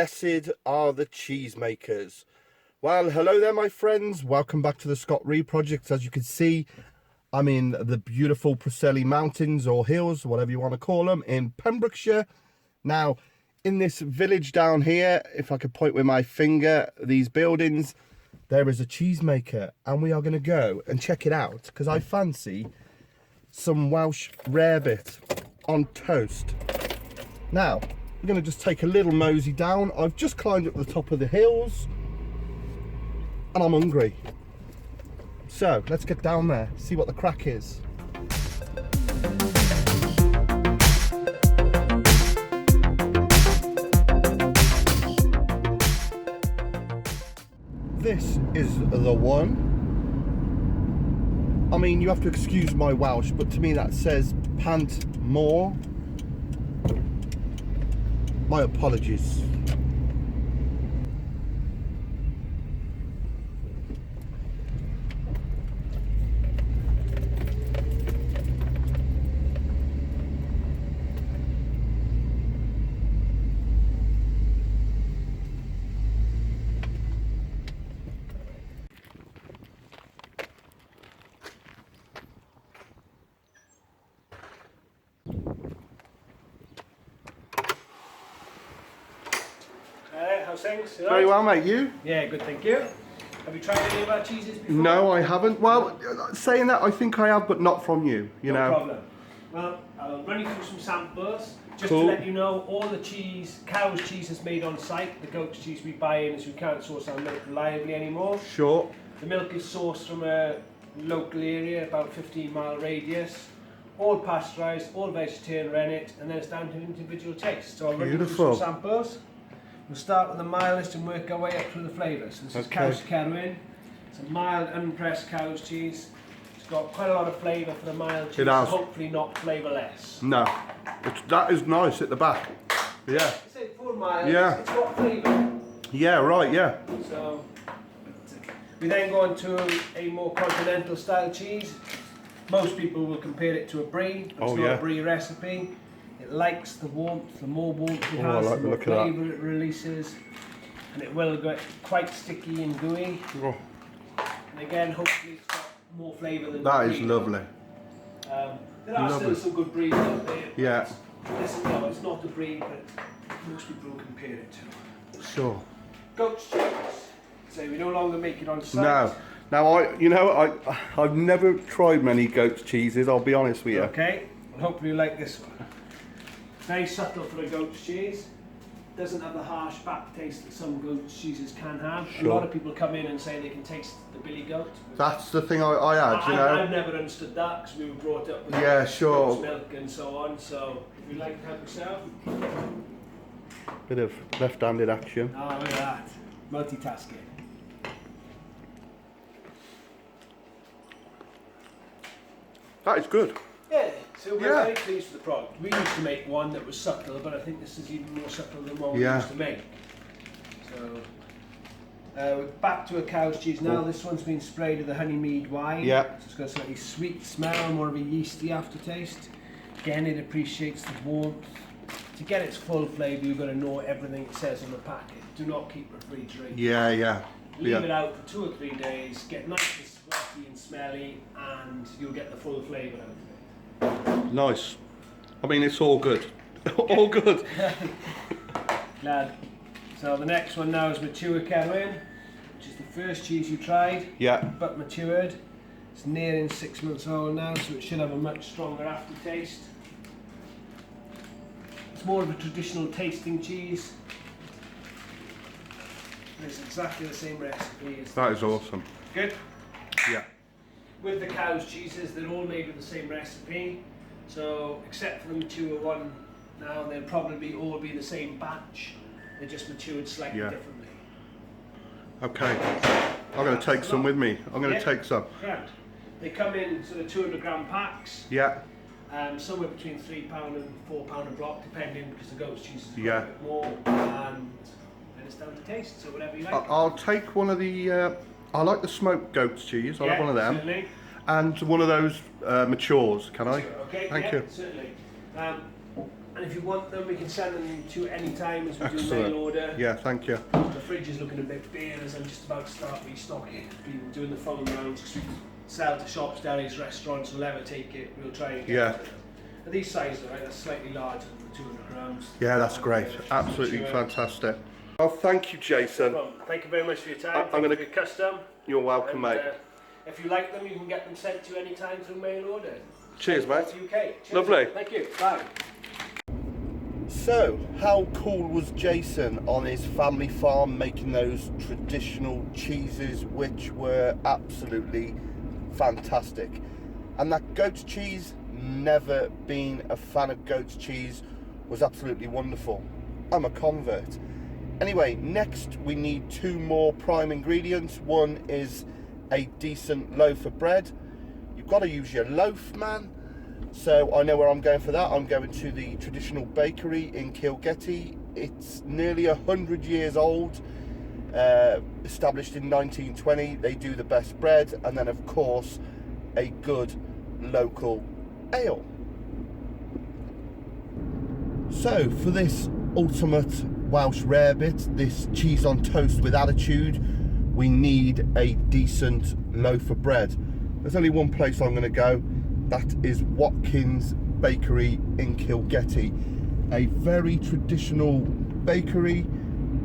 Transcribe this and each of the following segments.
blessed are the cheesemakers. Well, hello there, my friends. Welcome back to the Scott Reed Project. As you can see, I'm in the beautiful Preseli Mountains or hills, whatever you want to call them, in Pembrokeshire. Now, in this village down here, if I could point with my finger, these buildings, there is a cheesemaker, and we are going to go and check it out because I fancy some Welsh Rarebit on toast. Now, we're going to just take a little mosey down. I've just climbed up the top of the hills and I'm hungry. So let's get down there, see what the crack is. This is the one. I mean, you have to excuse my Welsh, but to me that says Pant Mawr. My apologies. How's things? Very well, mate. You? Yeah, good, thank you. Have you tried any of our cheeses before? No, I haven't. Well, saying that, I think I have, but not from you. You know. No problem. Well, I'll run you through some samples. Just Cool. to let you know, all the cheese, cow's cheese is made on site. The goat's cheese we buy in, as we can't source our milk reliably anymore. Sure. The milk is sourced from a local area, about 15-mile radius. All pasteurised, all vegetarian rennet, and then it's down to individual taste. So I'll run you through some samples. We'll start with the mildest and work our way up through the flavours. This is cow's Cerwyn. It's a mild, unpressed cow's cheese. It's got quite a lot of flavour for the mild cheese, so hopefully not flavourless. No, that is nice at the back. Yeah. I say for mild, Yeah. it's got flavour. Yeah, right, yeah. So, we then go on to a more continental style cheese. Most people will compare it to a brie. It's not a brie recipe. It likes the warmth. The more warmth it has, I like the more the look of that. flavour it releases. And it will get quite sticky and gooey. Oh, And again, hopefully it's got more flavour than that the is brie. lovely. There are still some good bries out there. Yeah. This, no, it's not a brie, but most people will compare it to. Sure. Goat's cheese. So we no longer make it on site. No. Now, I've never tried many goat's cheeses, I'll be honest with you. Okay, well, hopefully you like this one. Very subtle for a goat's cheese. Doesn't have the harsh back taste that some goat's cheeses can have. Sure. A lot of people come in and say they can taste the billy goat. That's the thing I had, you know. I've never understood that because we were brought up with sure. goat's milk and so on. So if you like to help yourself. Bit of left-handed action. Oh, look at that. Multitasking. That is good. Yeah, so we're very pleased with the product. We used to make one that was subtle, but I think this is even more subtle than what we used to make. So, we're back to a cow's cheese now. This one's been sprayed with a honey mead wine. Yeah. So it's got a slightly sweet smell, more of a yeasty aftertaste. Again, it appreciates the warmth. To get its full flavour, you've got to know everything it says on the packet. Do not keep refrigerating. Yeah. Leave it out for 2 or 3 days, get nice and sweaty and smelly, and you'll get the full flavour out of it. Nice. I mean, it's all good. All good. Glad. So the next one now is mature Cerwyn, which is the first cheese you tried, Yeah. but matured. It's nearing 6 months old now, so it should have a much stronger aftertaste. It's more of a traditional tasting cheese. It's exactly the same recipe as That is awesome. Good. Yeah. With the cow's cheeses, they're all made with the same recipe. So, except for the mature one now, they'll probably all be the same batch. They're just matured slightly differently. Okay. I'm going to take some with me. I'm going to take some. Grand. They come in sort of 200 gram packs. Yeah. Somewhere between £3 and £4 a block, depending, because the goat's cheese is Yeah. a bit more. And it's down to taste, so whatever you like. I'll take one of the. I like the smoked goat's cheese. I'll have one of them. Certainly. And one of those matures, can I? Okay, Thank you. Certainly. And if you want them, we can send them to you any time as we do Excellent. mail order. Yeah, thank you. The fridge is looking a bit bare as I'm just about to start restocking. Been doing the phone rounds because we sell to shops, delis, restaurants, we'll ever take it, we'll try and get it. But these sizes are right, that's slightly larger than the 200 grams. Yeah, that's great. Absolutely fantastic. Well, thank you, Jason. Well, thank you very much for your time. I'm going to custom. You're welcome, mate. If you like them, you can get them sent to you anytime through mail order. Cheers, mate. UK. Cheers. Lovely. Thank you. Bye. So, how cool was Jason on his family farm making those traditional cheeses, which were absolutely fantastic? And that goat's cheese, never been a fan of goat's cheese, was absolutely wonderful. I'm a convert. Anyway, next we need 2 more prime ingredients. One is a decent loaf of bread. You've got to use your loaf, man. So I know where I'm going for that. I'm going to the traditional bakery in Kilgetty. It's nearly 100 years old, established in 1920. They do the best bread, and then of course a good local ale. So for this ultimate Welsh Rarebit, this cheese on toast with attitude, we need a decent loaf of bread. There's only one place I'm going to go. That is Watkins Bakery in Kilgetty. A very traditional bakery,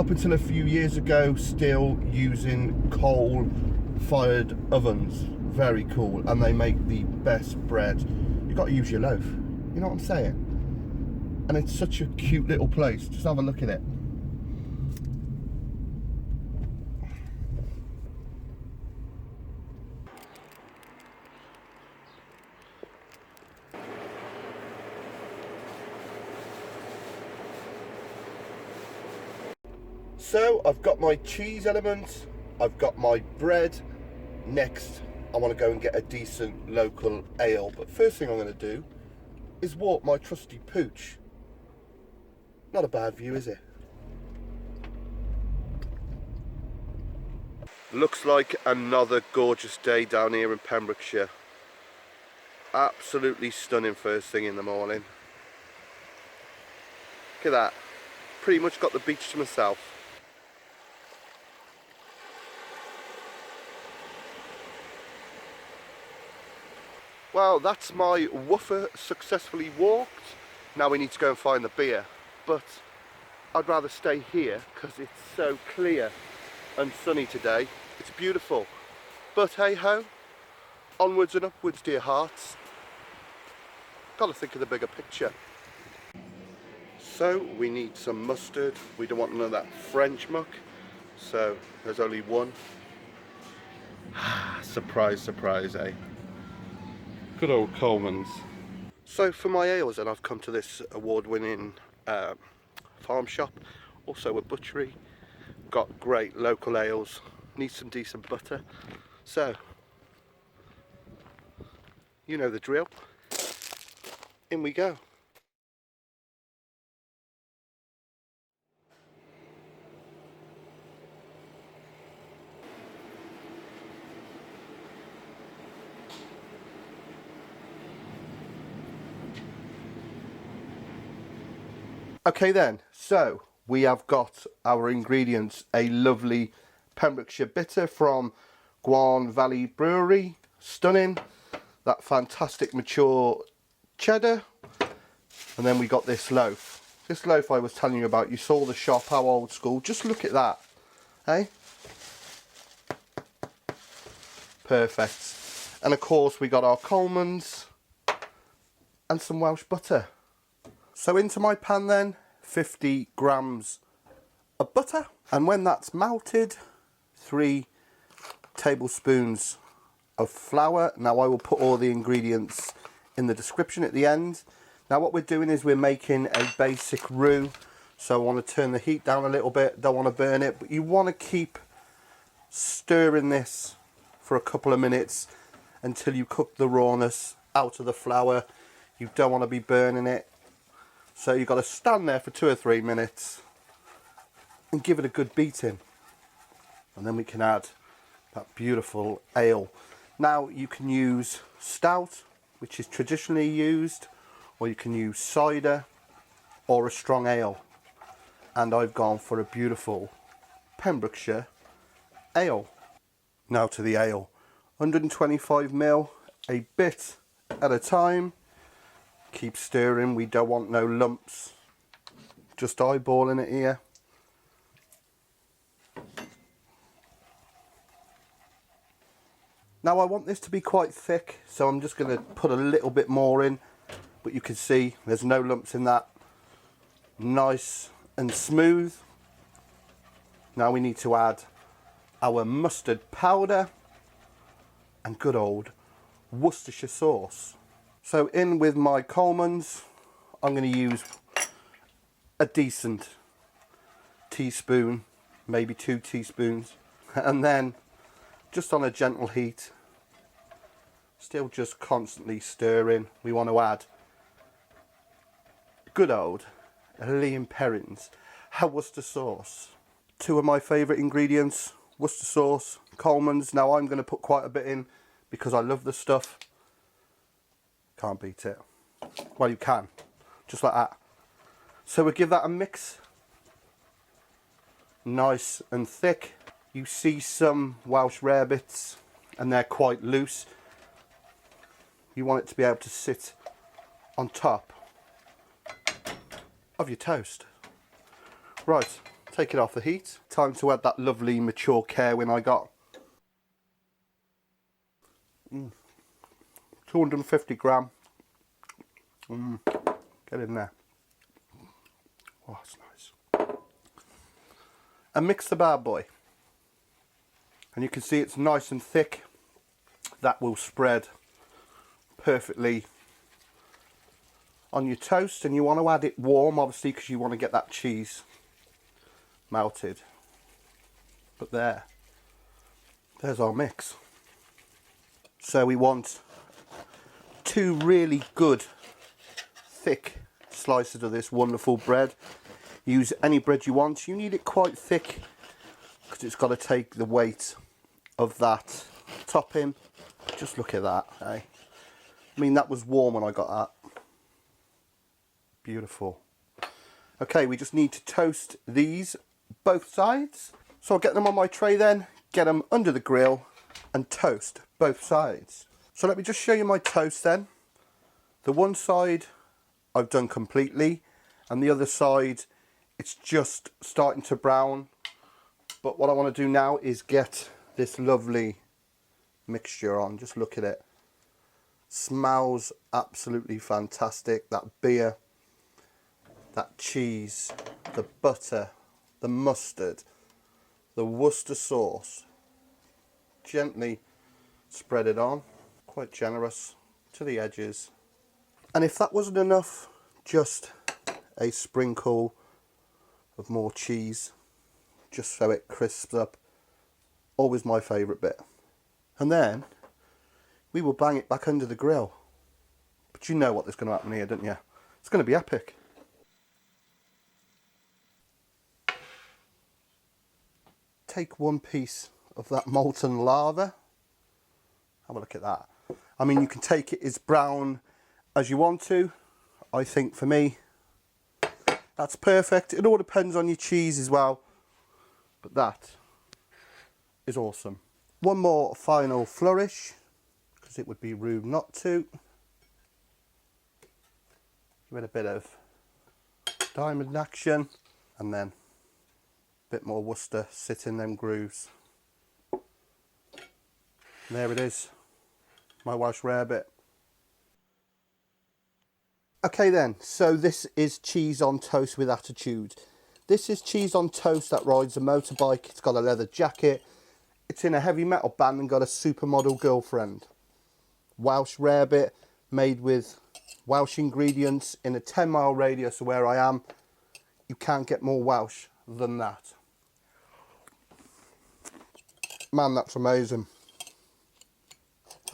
up until a few years ago, still using coal-fired ovens. Very cool, and they make the best bread. You've got to use your loaf, you know what I'm saying? And it's such a cute little place. Just have a look at it. So I've got my cheese elements, I've got my bread. Next I want to go and get a decent local ale, but first thing I'm going to do is walk my trusty pooch. Not a bad view, is it? Looks like another gorgeous day down here in Pembrokeshire. Absolutely stunning first thing in the morning. Look at that. Pretty much got the beach to myself. Well, that's my woofer successfully walked. Now we need to go and find the beer. But I'd rather stay here because it's so clear and sunny today. It's beautiful. But hey ho, onwards and upwards, dear hearts. Got to think of the bigger picture. So we need some mustard. We don't want none of that French muck. So there's only one. Surprise, surprise, eh? Good old Coleman's. So for my ales, and I've come to this award-winning farm shop, also a butchery. Got great local ales. Need some decent butter. So you know the drill. In we go. Okay then, so we have got our ingredients. A lovely Pembrokeshire bitter from Gwaun Valley Brewery, stunning. That fantastic mature cheddar, and then we got this loaf. This loaf I was telling you about, you saw the shop, how old school. Just look at that, eh? Perfect. And of course we got our Coleman's and some Welsh butter. So into my pan then, 50 grams of butter, and when that's melted, 3 tablespoons of flour. Now I will put all the ingredients in the description at the end. Now what we're doing is we're making a basic roux, so I want to turn the heat down a little bit, don't want to burn it, but you want to keep stirring this for a couple of minutes until you cook the rawness out of the flour. You don't want to be burning it. So you've got to stand there for 2 or 3 minutes and give it a good beating. And then we can add that beautiful ale. Now you can use stout, which is traditionally used, or you can use cider, or a strong ale. And I've gone for a beautiful Pembrokeshire ale. Now to the ale. 125ml, a bit at a time. Keep stirring, we don't want no lumps. Just eyeballing it here. Now I want this to be quite thick, so I'm just going to put a little bit more in. But you can see there's no lumps in that. Nice and smooth. Now we need to add our mustard powder and good old Worcestershire sauce. So in with my Coleman's, I'm going to use a decent teaspoon, maybe 2 teaspoons, and then just on a gentle heat, still just constantly stirring. We want to add good old Liam Perrins Worcester sauce. 2 of my favourite ingredients, Worcester sauce, Coleman's. Now I'm going to put quite a bit in because I love the stuff. Can't beat it. Well, you can, just like that. So we'll give that a mix. Nice and thick. You see some Welsh Rarebits and they're quite loose. You want it to be able to sit on top of your toast. Right, take it off the heat. Time to add that lovely mature Kerwin I got. 250 gram. Get in there. Oh, that's nice. And mix the bad boy. And you can see it's nice and thick. That will spread perfectly on your toast, and you want to add it warm, obviously, because you want to get that cheese melted. But there's our mix. So we want 2 really good thick slices of this wonderful bread. Use any bread you want. You need it quite thick because it's got to take the weight of that topping. Just look at that, eh? I mean, that was warm when I got that. Beautiful. Okay, we just need to toast these both sides. So I'll get them on my tray then, get them under the grill and toast both sides. So let me just show you my toast then. The one side I've done completely, and the other side it's just starting to brown. But what I want to do now is get this lovely mixture on. Just look at it. Smells absolutely fantastic. That beer, that cheese, the butter, the mustard, the Worcester sauce. Gently spread it on, quite generous to the edges. And if that wasn't enough, just a sprinkle of more cheese, just so it crisps up. Always my favourite bit. And then we will bang it back under the grill. But you know what is going to happen here, don't you? It's going to be epic. Take 1 piece of that molten lava. Have a look at that. I mean, you can take it as brown as you want to. I think for me, that's perfect. It all depends on your cheese as well. But that is awesome. 1 more final flourish, because it would be rude not to. Give it a bit of diamond action, and then a bit more Worcester, sit in them grooves. And there it is, my Welsh Rarebit. Okay then, so this is cheese on toast with attitude. This is cheese on toast that rides a motorbike. It's got a leather jacket. It's in a heavy metal band and got a supermodel girlfriend. Welsh Rarebit, made with Welsh ingredients in a 10-mile radius of where I am. You can't get more Welsh than that. Man, that's amazing.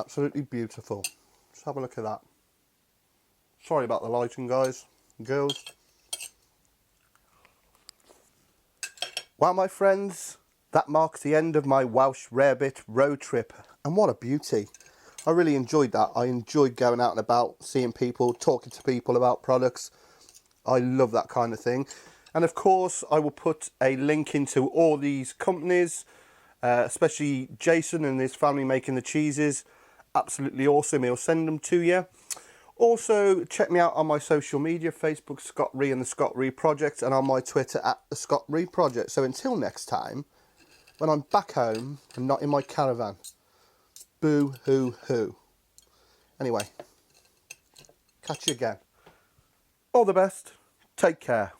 Absolutely beautiful. Let's have a look at that. Sorry about the lighting, guys and girls. Well, my friends, that marks the end of my Welsh Rarebit road trip. And what a beauty. I really enjoyed that. I enjoyed going out and about, seeing people, talking to people about products. I love that kind of thing. And of course, I will put a link into all these companies, especially Jason and his family making the cheeses. Absolutely awesome. He'll send them to you. Also, check me out on my social media, Facebook, Scott Ree and the Scott Ree Project, and on my Twitter at the Scott Ree Project. So until next time, when I'm back home and not in my caravan, boo hoo hoo. Anyway, catch you again. All the best. Take care.